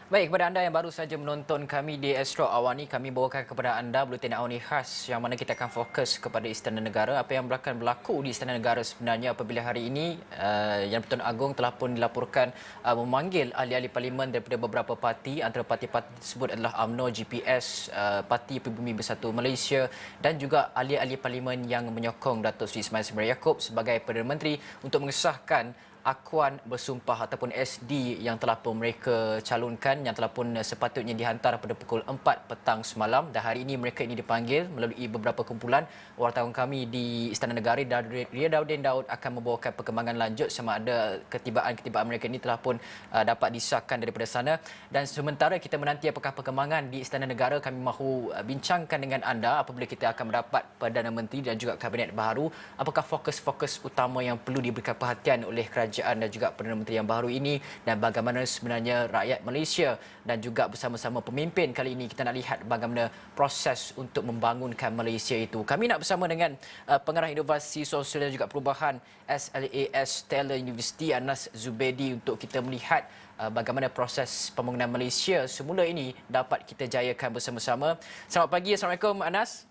Baik, kepada anda yang baru saja menonton kami di Astro awal ni, kami bawakan kepada anda buletin awal ni khas yang mana kita akan fokus kepada Istana Negara. Apa yang akan berlaku di Istana Negara sebenarnya apabila hari ini Yang Pertuan Agong telah pun dilaporkan memanggil ahli-ahli parlimen daripada beberapa parti. Antara parti-parti tersebut adalah UMNO, GPS, Parti Pribumi Bersatu Malaysia dan juga ahli-ahli parlimen yang menyokong Datuk Seri Ismail Sabri Yaakob sebagai Perdana Menteri untuk mengesahkan akuan bersumpah ataupun SD yang telah pun mereka calonkan, yang telah pun sepatutnya dihantar pada pukul 4 petang semalam, dan hari ini mereka ini dipanggil melalui beberapa kumpulan. Wartawan kami di Istana Negara Riyadauddin Daud akan membawakan perkembangan lanjut sama ada ketibaan mereka ini telah pun dapat disahkan daripada sana. Dan sementara kita menanti apakah perkembangan di Istana Negara, kami mahu bincangkan dengan anda apabila kita akan mendapat Perdana Menteri dan juga Kabinet baru, apakah fokus-fokus utama yang perlu diberikan perhatian oleh kerajaan dan juga Perdana Menteri yang baru ini, dan bagaimana sebenarnya rakyat Malaysia dan juga bersama-sama pemimpin kali ini kita nak lihat bagaimana proses untuk membangunkan Malaysia itu. Kami nak bersama dengan Pengarah Inovasi Sosial dan juga Perubahan SLAS Stellar University, Anas Zubedi, untuk kita melihat bagaimana proses pembangunan Malaysia semula ini dapat kita jayakan bersama-sama. Selamat pagi, Assalamualaikum Anas.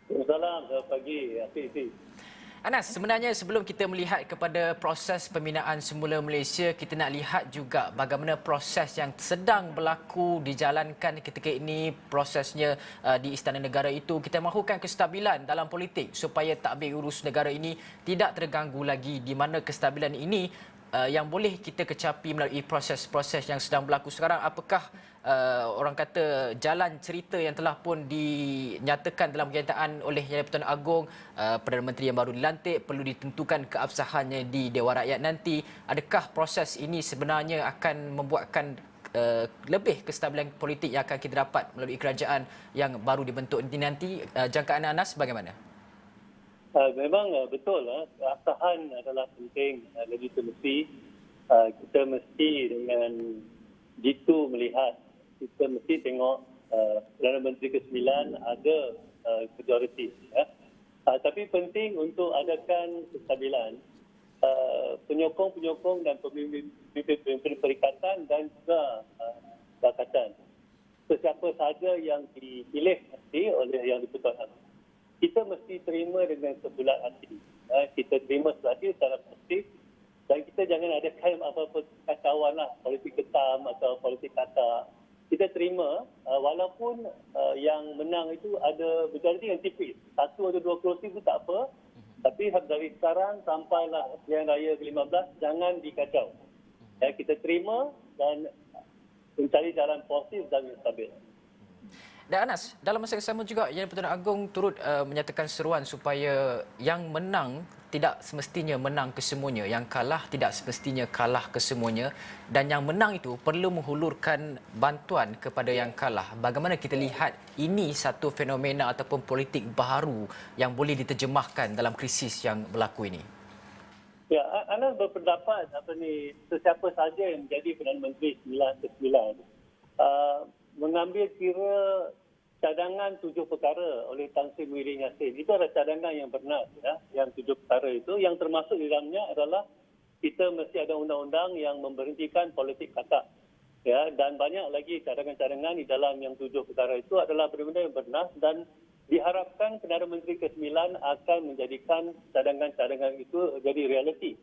Selamat pagi, Afiq. Anas, sebenarnya sebelum kita melihat kepada proses pembinaan semula Malaysia, kita nak lihat juga bagaimana proses yang sedang berlaku dijalankan ketika ini, prosesnya di Istana Negara itu. Kita mahukan kestabilan dalam politik supaya tadbir urus negara ini tidak terganggu lagi, di mana kestabilan ini yang boleh kita kecapi melalui proses-proses yang sedang berlaku sekarang. Apakah orang kata jalan cerita yang telah pun dinyatakan dalam kenyataan oleh Yang Pertuan Agong, Perdana Menteri yang baru dilantik, perlu ditentukan keabsahannya di Dewan Rakyat nanti. Adakah proses ini sebenarnya akan membuatkan lebih kestabilan politik yang akan kita dapat melalui kerajaan yang baru dibentuk nanti? Jangkaan Anas bagaimana? Memang betul, keabsahan adalah penting. Legitimasi kita mesti dengan jitu melihat, kita mesti tengok Perdana Menteri ke-9 ada majoriti. Tapi penting untuk adakan kestabilan, penyokong-penyokong dan pemimpin perikatan dan juga bakatan. Sesiapa saja yang dipilih nanti oleh Yang di-Pertuan, kita mesti terima dengan sebulat hati. Kita terima sebulat hati secara positif, dan kita jangan ada klaim apa-apa kacauan lah, politik ketam atau politik kata. Kita terima walaupun yang menang itu ada majoriti yang tipis. 1 atau 2 kerusi itu tak apa. Tapi dari sekarang sampailah pilihan raya ke-15, jangan dikacau. Kita terima dan mencari jalan positif dan yang stabil. Dan Anas, dalam masa yang sama juga Yang Pertuan Agong turut menyatakan seruan supaya yang menang tidak semestinya menang kesemuanya, yang kalah tidak semestinya kalah kesemuanya, dan yang menang itu perlu menghulurkan bantuan kepada yang kalah. Bagaimana kita lihat ini satu fenomena ataupun politik baru yang boleh diterjemahkan dalam krisis yang berlaku ini? Ya, Anas berpendapat sesiapa saja yang menjadi Perdana Menteri 9 mengambil kira cadangan 7 perkara oleh Tan Sri Muhyiddin Yassin. Itu adalah cadangan yang bernas, yang 7 perkara itu. Yang termasuk di dalamnya adalah kita mesti ada undang-undang yang memberhentikan politik kata. Dan banyak lagi cadangan-cadangan di dalam yang 7 perkara itu adalah benda-benda yang bernas, dan diharapkan Perdana Menteri ke-9 akan menjadikan cadangan-cadangan itu jadi realiti.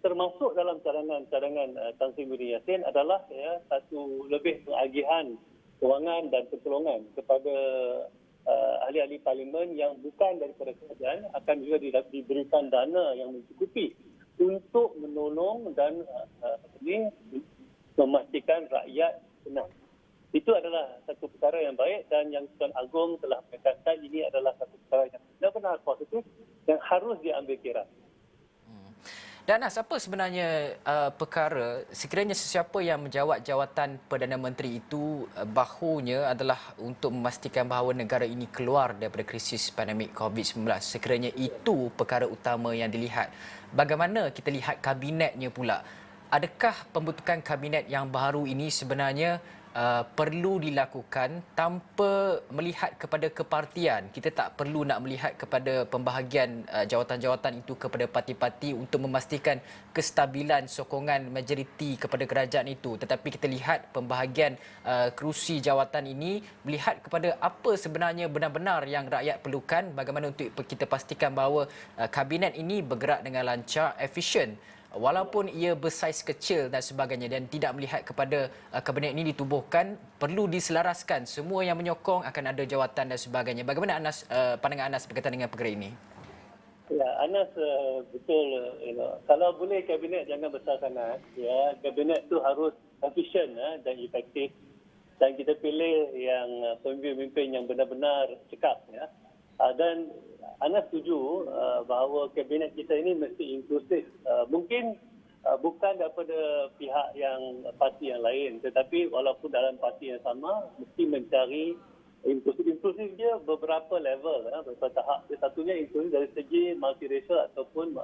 Termasuk dalam cadangan Tan Sri Muhyiddin Yassin adalah satu lebih pengagihan kewangan dan pertolongan kepada ahli-ahli parlimen yang bukan daripada kerajaan, akan juga diberikan dana yang mencukupi untuk menolong dan memastikan rakyat senang. Itu adalah satu perkara yang baik, dan Yang Tuan Agong telah mengatakan ini adalah satu perkara yang benar-benar positif yang harus diambil kira. Dan Anas, apa sebenarnya perkara sekiranya sesiapa yang menjawat jawatan Perdana Menteri itu bahunya adalah untuk memastikan bahawa negara ini keluar daripada krisis pandemik COVID-19. Sekiranya itu perkara utama yang dilihat, bagaimana kita lihat kabinetnya pula? adakah pembentukan kabinet yang baru ini sebenarnya perlu dilakukan tanpa melihat kepada kepartian? Kita tak perlu nak melihat kepada pembahagian jawatan-jawatan itu kepada parti-parti untuk memastikan kestabilan sokongan majoriti kepada kerajaan itu. Tetapi kita lihat pembahagian kerusi jawatan ini melihat kepada apa sebenarnya benar-benar yang rakyat perlukan, bagaimana untuk kita pastikan bahawa kabinet ini bergerak dengan lancar, efisien. Walaupun ia bersaiz kecil dan sebagainya dan tidak melihat kepada kabinet ini ditubuhkan, perlu diselaraskan. Semua yang menyokong akan ada jawatan dan sebagainya. Bagaimana Anas, pandangan Anas berkaitan dengan perkara ini? Ya, Anas betul. Kalau boleh kabinet jangan besar sangat. Ya, kabinet tu harus efisien dan efektif. Dan kita pilih yang pemimpin-pemimpin yang benar-benar cekap. Ya. Dan Anas setuju bahawa kabinet kita ini mesti inklusif. Mungkin bukan daripada pihak yang parti yang lain, tetapi walaupun dalam parti yang sama, mesti mencari inklusif. Inklusif dia beberapa level, beberapa tahap. Satunya inklusif dari segi multiracial ataupun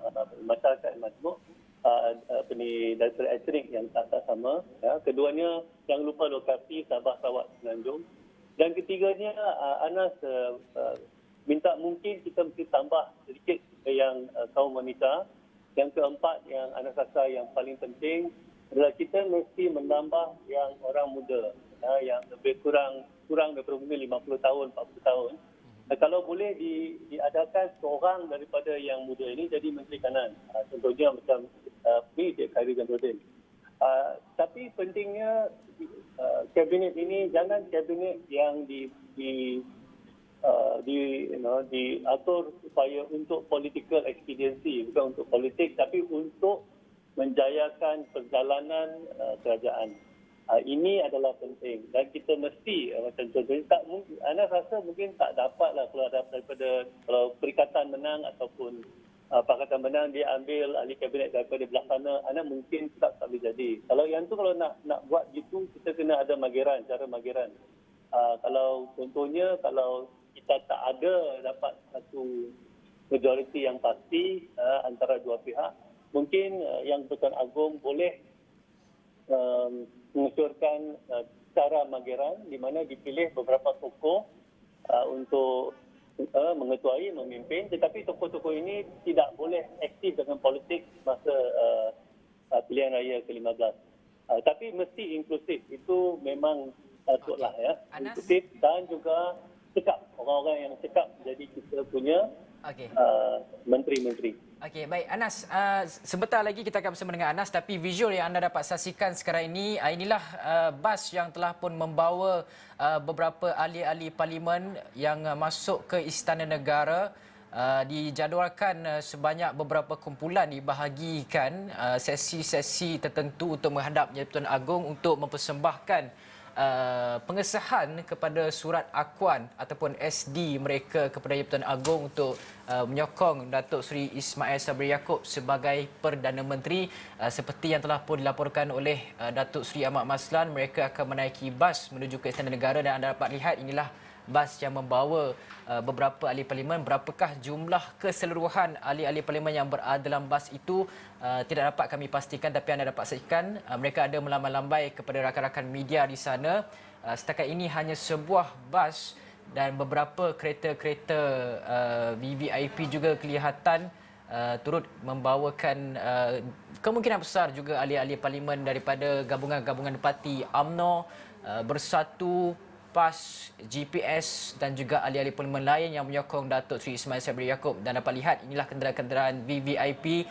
masyarakat majmuk, dari etnik yang tak sama. Ya. Keduanya, jangan lupa lokasi Sabah, Sarawak, Semenanjung. Dan ketiganya, Anas minta mungkin kita mesti tambah sedikit yang kaum wanita. Yang keempat yang Anas rasa yang paling penting adalah kita mesti menambah yang orang muda, yang lebih kurang daripada mungkin 50 tahun, 40 tahun. Kalau boleh diadakan seorang daripada yang muda ini jadi Menteri Kanan. Contohnya macam Cik Khairy Jamaluddin. Tapi pentingnya kabinet ini jangan kabinet yang diatur supaya untuk political expediency, bukan untuk politik tapi untuk menjayakan perjalanan kerajaan. Ini adalah penting dan kita mesti macam contohnya tak mungkin, Anda rasa mungkin tak dapatlah kalau daripada kalau Perikatan menang ataupun Pakatan menang dia ambil ahli kabinet daripada belah sana, Anda mungkin tak boleh jadi. Kalau yang tu kalau nak buat gitu kita kena ada mageran, cara mageran. Kalau contohnya kalau kita tak ada dapat satu majoriti yang pasti antara dua pihak, mungkin yang Pertuan Agong boleh mengusulkan cara mageran di mana dipilih beberapa tokoh untuk mengetuai, memimpin, tetapi tokoh-tokoh ini tidak boleh aktif dengan politik masa pilihan raya ke-15. Tapi mesti inklusif, itu memang patutlah ya. Inklusif dan juga cekap, orang-orang yang cekap jadi kita punya menteri-menteri. Okey, baik Anas, sebentar lagi kita akan bersama dengan Anas, tapi visual yang anda dapat saksikan sekarang ini, inilah bas yang telah pun membawa beberapa ahli-ahli parlimen yang masuk ke Istana Negara. Dijadualkan sebanyak beberapa kumpulan dibahagikan sesi-sesi tertentu untuk menghadap Pertuan Agong untuk mempersembahkan pengesahan kepada surat akuan ataupun SD mereka kepada Pertuan Agong untuk menyokong Datuk Seri Ismail Sabri Yaakob sebagai Perdana Menteri. Seperti yang telah pun dilaporkan oleh Datuk Seri Ahmad Maslan, mereka akan menaiki bas menuju ke Istana Negara dan anda dapat lihat inilah bas yang membawa beberapa ahli parlimen. Berapakah jumlah keseluruhan ahli-ahli parlimen yang berada dalam bas itu tidak dapat kami pastikan, tapi anda dapat saksikan mereka ada melambai-lambai kepada rakan-rakan media di sana. Setakat ini hanya sebuah bas dan beberapa kereta-kereta VVIP juga kelihatan turut membawakan kemungkinan besar juga ahli-ahli parlimen daripada gabungan-gabungan parti UMNO, Bersatu, PAS, GPS dan juga ahli-ahli parlimen lain yang menyokong Datuk Seri Ismail Sabri Yaakob. Dan dapat lihat inilah kenderaan-kenderaan VVIP,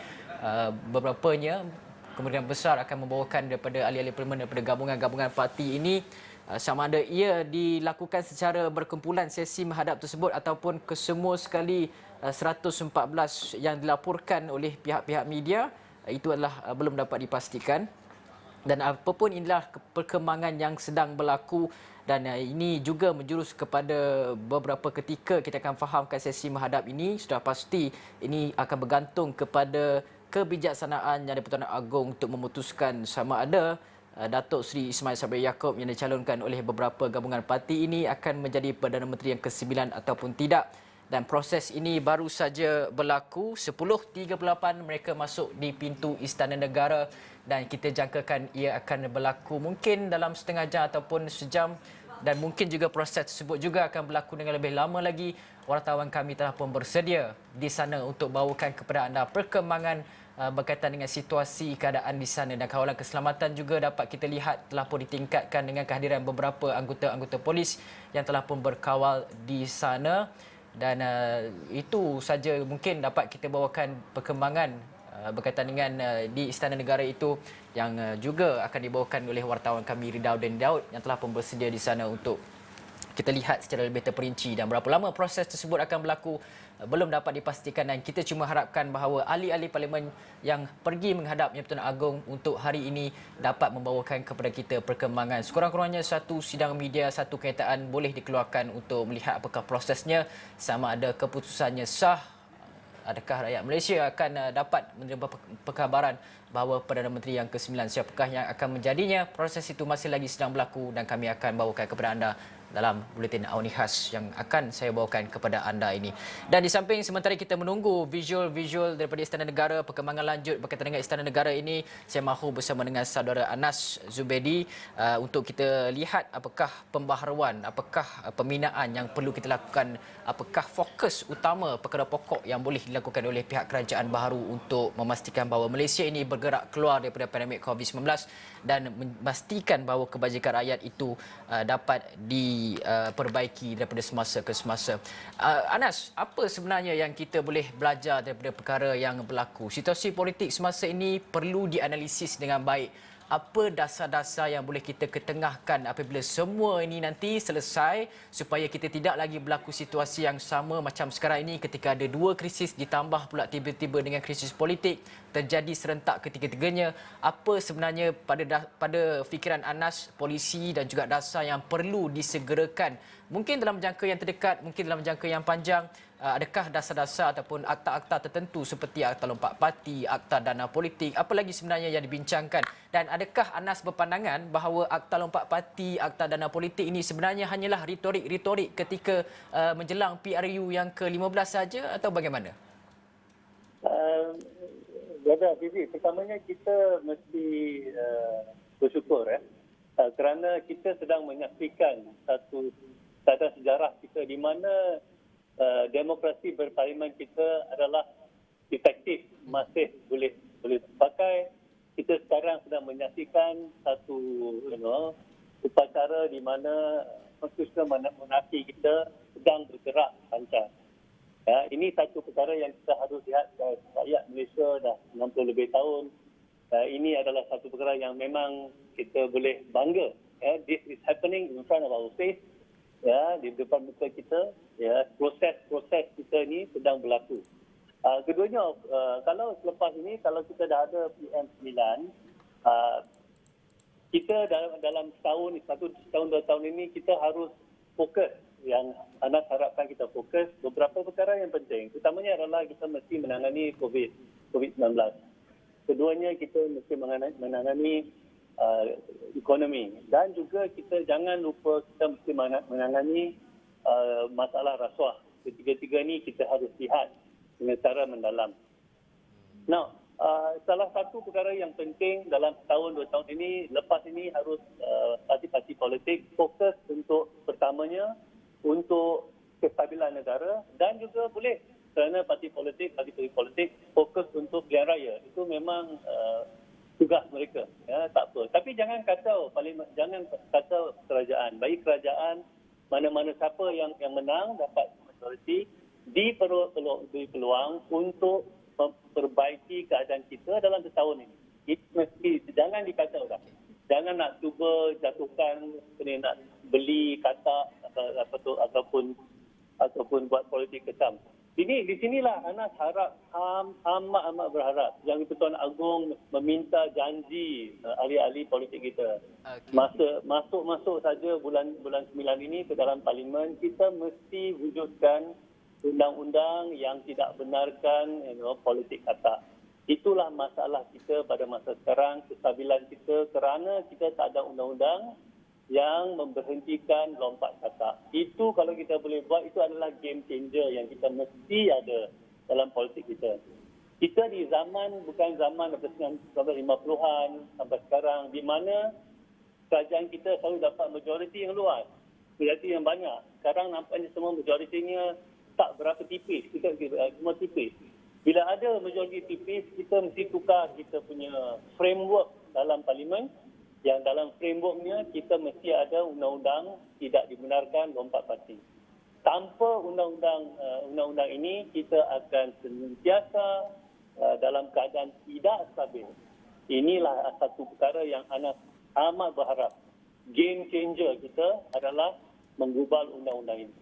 beberapanya kemungkinan besar akan membawakan daripada ahli-ahli parlimen daripada gabungan-gabungan parti ini. Sama ada ia dilakukan secara berkumpulan sesi menghadap tersebut ataupun kesemua sekali 114 yang dilaporkan oleh pihak-pihak media, itu adalah belum dapat dipastikan. Dan apapun inilah perkembangan yang sedang berlaku dan ini juga menjurus kepada beberapa ketika kita akan fahamkan sesi menghadap ini. Sudah pasti ini akan bergantung kepada kebijaksanaan yang di-Pertuan Agong untuk memutuskan sama ada Datuk Seri Ismail Sabri Yaakob yang dicalonkan oleh beberapa gabungan parti ini akan menjadi Perdana Menteri yang ke-9 ataupun tidak. dan proses ini baru saja berlaku. 10.38 mereka masuk di pintu Istana Negara dan kita jangkakan ia akan berlaku mungkin dalam setengah jam ataupun sejam, dan mungkin juga proses tersebut juga akan berlaku dengan lebih lama lagi. Wartawan kami telah pun bersedia di sana untuk bawakan kepada anda perkembangan berkaitan dengan situasi keadaan di sana, dan kawalan keselamatan juga dapat kita lihat telah pun ditingkatkan dengan kehadiran beberapa anggota-anggota polis yang telah pun berkawal di sana. Dan itu saja mungkin dapat kita bawakan perkembangan berkaitan dengan di Istana Negara itu, yang juga akan dibawakan oleh wartawan kami Ridauddin Daud yang telah pun bersedia di sana untuk kita lihat secara lebih terperinci. Dan berapa lama proses tersebut akan berlaku belum dapat dipastikan, dan kita cuma harapkan bahawa ahli-ahli parlimen yang pergi menghadap Yang Pertuan Agong untuk hari ini dapat membawakan kepada kita perkembangan. Sekurang-kurangnya satu sidang media, satu kenyataan boleh dikeluarkan untuk melihat apakah prosesnya, sama ada keputusannya sah, adakah rakyat Malaysia akan dapat menerima perkabaran bahawa Perdana Menteri yang ke-9 siapakah yang akan menjadinya. Proses itu masih lagi sedang berlaku dan kami akan bawakan kepada anda dalam buletin Awani Khas yang akan saya bawakan kepada anda ini. Dan di samping sementara kita menunggu visual-visual daripada Istana Negara, perkembangan lanjut berkaitan dengan Istana Negara ini, saya mahu bersama dengan saudara Anas Zubedi untuk kita lihat apakah pembaharuan, apakah pembinaan yang perlu kita lakukan, apakah fokus utama perkara pokok yang boleh dilakukan oleh pihak kerajaan baharu untuk memastikan bahawa Malaysia ini bergerak keluar daripada pandemik COVID-19 dan memastikan bahawa kebajikan rakyat itu dapat diperbaiki daripada semasa ke semasa. Anas, apa sebenarnya yang kita boleh belajar daripada perkara yang berlaku? Situasi politik semasa ini perlu dianalisis dengan baik. Apa dasar-dasar yang boleh kita ketengahkan apabila semua ini nanti selesai, supaya kita tidak lagi berlaku situasi yang sama macam sekarang ini ketika ada dua krisis ditambah pula tiba-tiba dengan krisis politik terjadi serentak ketiga-tiganya. Apa sebenarnya pada fikiran Anas, polisi dan juga dasar yang perlu disegerakan, mungkin dalam jangka yang terdekat, mungkin dalam jangka yang panjang? Adakah dasar-dasar ataupun akta-akta tertentu seperti Akta Lompat Parti, Akta Dana Politik, apa lagi sebenarnya yang dibincangkan? Dan adakah Anas berpandangan bahawa Akta Lompat Parti, Akta Dana Politik ini sebenarnya hanyalah retorik-retorik ketika menjelang PRU yang ke-15 saja, atau bagaimana? Brother Fizi, pertamanya kita mesti bersyukur kerana kita sedang menyaksikan satu keadaan sejarah kita di mana demokrasi berparlimen kita adalah efektif, masih boleh dipakai. Kita sekarang sedang menyaksikan satu upacara di mana konstitusi monarki kita sedang bergerak lancar. Ya, ini satu perkara yang kita harus lihat. Rakyat Malaysia dah 60 lebih tahun. Ini adalah satu perkara yang memang kita boleh bangga. This is happening in front of our face. Ya, di depan muka kita, ya, proses kita ni sedang berlaku. Keduanya, kalau selepas ini, kalau kita dah ada PM9, kita dalam setahun 2 tahun ini kita harus fokus. Yang Anas harapkan kita fokus beberapa perkara yang penting. Utamanya adalah kita mesti menangani COVID-19. Keduanya, kita mesti menangani ekonomi, dan juga kita jangan lupa kita mesti menangani masalah rasuah. Ketiga-tiga ni kita harus lihat dengan cara mendalam. Now, salah satu perkara yang penting dalam setahun 2 tahun ini, lepas ini harus parti-parti politik fokus untuk pertamanya untuk kestabilan negara, dan juga boleh kerana parti politik fokus untuk pilihan raya. Itu memang tugas mereka, ya, tak apa. Tapi jangan kacau parlimen, jangan kacau kerajaan. Bagi kerajaan, mana-mana siapa yang menang dapat majoriti, diberi peluang untuk memperbaiki keadaan kita dalam setahun ini. Itu mesti, jangan dikacau dah. Jangan nak cuba jatuhkan, nak beli kata ataupun buat politik kecam. Di sinilah Anas harap, amat berharap yang Pertuan Agong meminta janji ahli-ahli politik kita. Okay. Masuk saja bulan 9 ini ke dalam parlimen, kita mesti wujudkan undang-undang yang tidak benarkan politik kata. Itulah masalah kita pada masa sekarang, kestabilan kita, kerana kita tak ada undang-undang. yang memberhentikan lompat katak. Itu kalau kita boleh buat, itu adalah game changer yang kita mesti ada dalam politik kita. Kita di zaman, bukan zaman 1950-an sampai sekarang, di mana kerajaan kita selalu dapat majoriti yang luas, majoriti yang banyak. Sekarang nampaknya semua majoritinya tak berapa tipis, kita semua tipis. Bila ada majoriti tipis, kita mesti tukar kita punya framework dalam parlimen, yang dalam frameworknya kita mesti ada undang-undang tidak dibenarkan lompat parti. Tanpa undang-undang ini, kita akan senantiasa dalam keadaan tidak stabil. Inilah satu perkara yang Anas amat berharap. Game changer kita adalah menggubal undang-undang ini.